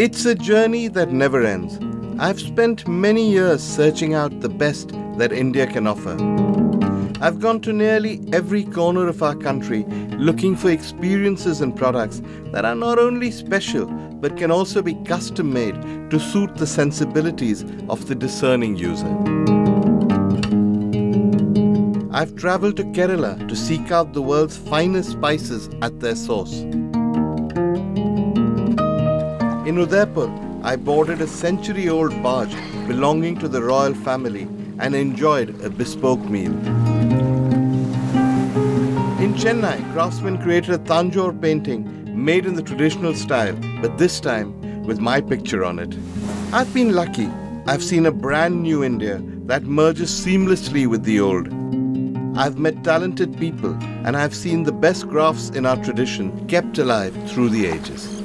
It's a journey that never ends. I've spent many years searching out the best that India can offer. I've gone to nearly every corner of our country looking for experiences and products that are not only special but can also be custom made to suit the sensibilities of the discerning user. I've travelled to Kerala to seek out the world's finest spices at their source. In Udaipur, I boarded a century-old barge belonging to the royal family and enjoyed a bespoke meal. In Chennai, craftsmen created a Tanjore painting made in the traditional style, but this time with my picture on it. I've been lucky. I've seen a brand new India that merges seamlessly with the old. I've met talented people and I've seen the best crafts in our tradition kept alive through the ages.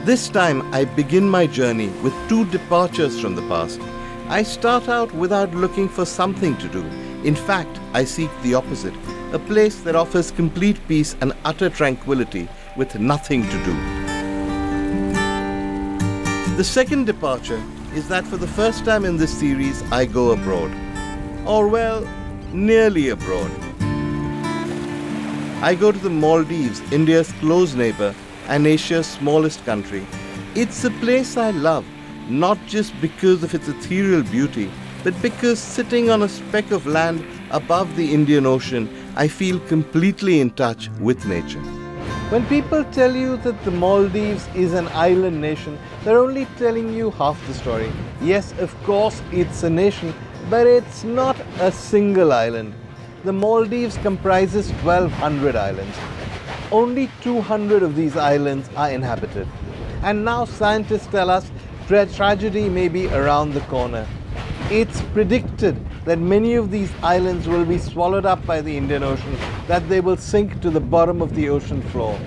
This time I begin my journey with two departures from the past. I start out without looking for something to do. In fact, I seek the opposite, a place that offers complete peace and utter tranquility with nothing to do. The second departure is that for the first time in this series, I go abroad. Or well, nearly abroad. I go to the Maldives, India's close neighbor, and Asia's smallest country. It's a place I love, not just because of its ethereal beauty, but because sitting on a speck of land above the Indian Ocean, I feel completely in touch with nature. When people tell you that the Maldives is an island nation, they're only telling you half the story. Yes, of course, it's a nation, but it's not a single island. The Maldives comprises 1,200 islands. Only 200 of these islands are inhabited. And now scientists tell us tragedy may be around the corner. It's predicted that many of these islands will be swallowed up by the Indian Ocean, that they will sink to the bottom of the ocean floor.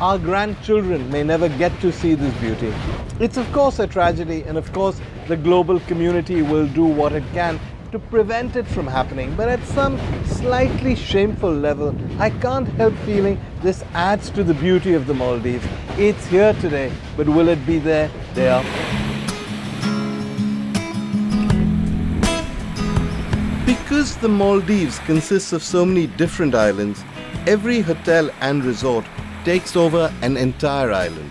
Our grandchildren may never get to see this beauty. It's of course a tragedy, and of course the global community will do what it can to prevent it from happening, but at some slightly shameful level, I can't help feeling this adds to the beauty of the Maldives. It's here today, but will it be there day after? Because the Maldives consists of so many different islands, every hotel and resort takes over an entire island.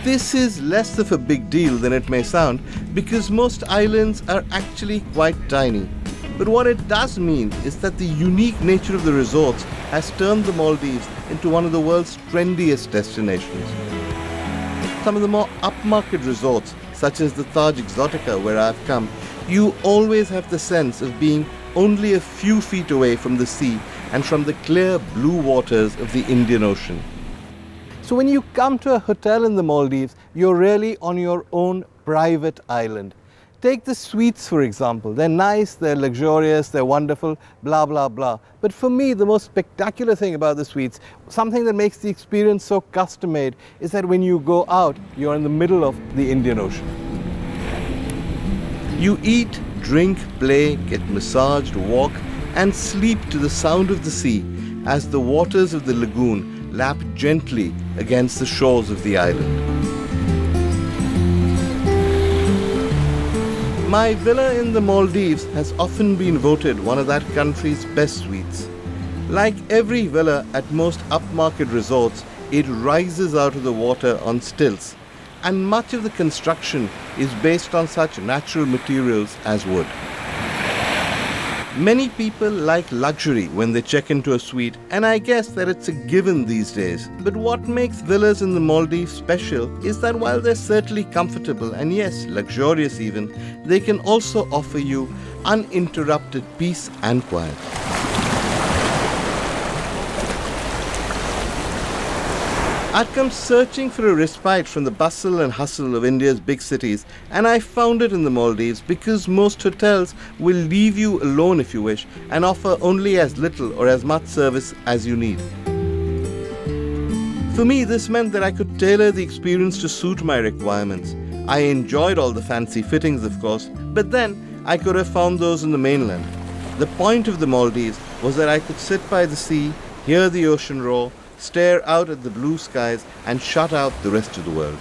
This is less of a big deal than it may sound because most islands are actually quite tiny. But what it does mean is that the unique nature of the resorts has turned the Maldives into one of the world's trendiest destinations. Some of the more upmarket resorts, such as the Taj Exotica where I've come, you always have the sense of being only a few feet away from the sea and from the clear blue waters of the Indian Ocean. So when you come to a hotel in the Maldives, you're really on your own private island. Take the suites for example. They're nice, they're luxurious, they're wonderful, blah blah blah. But for me, the most spectacular thing about the suites, something that makes the experience so custom made, is that when you go out, you're in the middle of the Indian Ocean. You eat, drink, play, get massaged, walk and sleep to the sound of the sea as the waters of the lagoon lap gently against the shores of the island. My villa in the Maldives has often been voted one of that country's best suites. Like every villa at most upmarket resorts, it rises out of the water on stilts, and much of the construction is based on such natural materials as wood. Many people like luxury when they check into a suite, and I guess that it's a given these days. But what makes villas in the Maldives special is that while they're certainly comfortable and yes, luxurious even, they can also offer you uninterrupted peace and quiet. I'd come searching for a respite from the bustle and hustle of India's big cities, and I found it in the Maldives because most hotels will leave you alone if you wish and offer only as little or as much service as you need. For me, this meant that I could tailor the experience to suit my requirements. I enjoyed all the fancy fittings, of course, but then I could have found those in the mainland. The point of the Maldives was that I could sit by the sea, hear the ocean roar, stare out at the blue skies and shut out the rest of the world.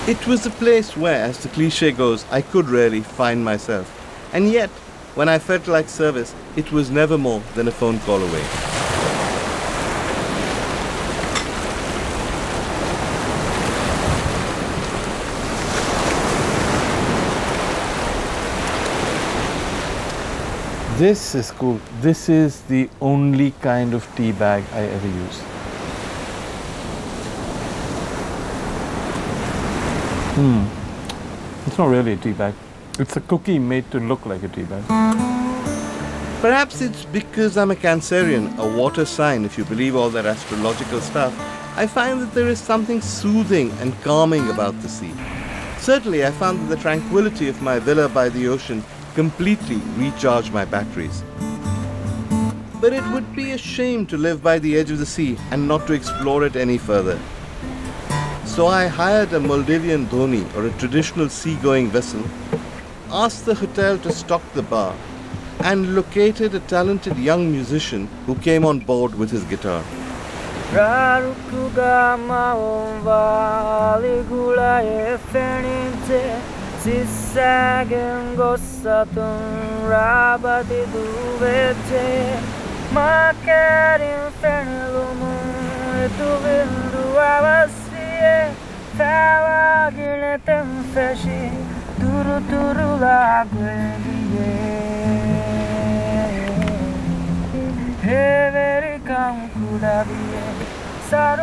It was a place where, as the cliche goes, I could really find myself. And yet, when I felt like service, it was never more than a phone call away. This is cool. This is the only kind of tea bag I ever use. It's not really a tea bag. It's a cookie made to look like a tea bag. Perhaps it's because I'm a Cancerian, a water sign if you believe all that astrological stuff. I find that there is something soothing and calming about the sea. Certainly, I found that the tranquility of my villa by the ocean completely recharged my batteries. But it would be a shame to live by the edge of the sea and not to explore it any further. So I hired a Maldivian dhoni, or a traditional sea-going vessel, asked the hotel to stock the bar, and located a talented young musician who came on board with his guitar.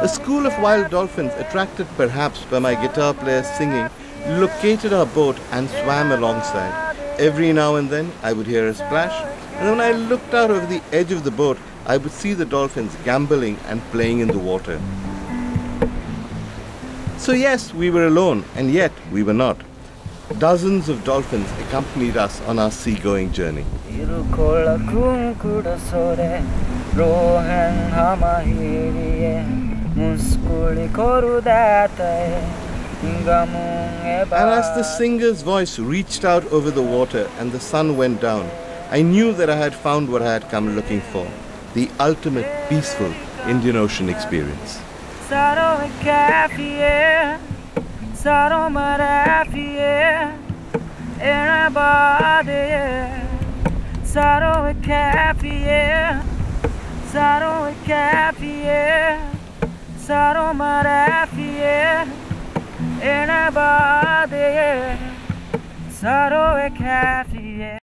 A school of wild dolphins, attracted perhaps by my guitar player singing, located our boat and swam alongside. Every now and then I would hear a splash, and when I looked out over the edge of the boat, I would see the dolphins gamboling and playing in the water. So yes, we were alone, and yet we were not. Dozens of dolphins accompanied us on our seagoing journey. And as the singer's voice reached out over the water and the sun went down, I knew that I had found what I had come looking for, the ultimate peaceful Indian Ocean experience.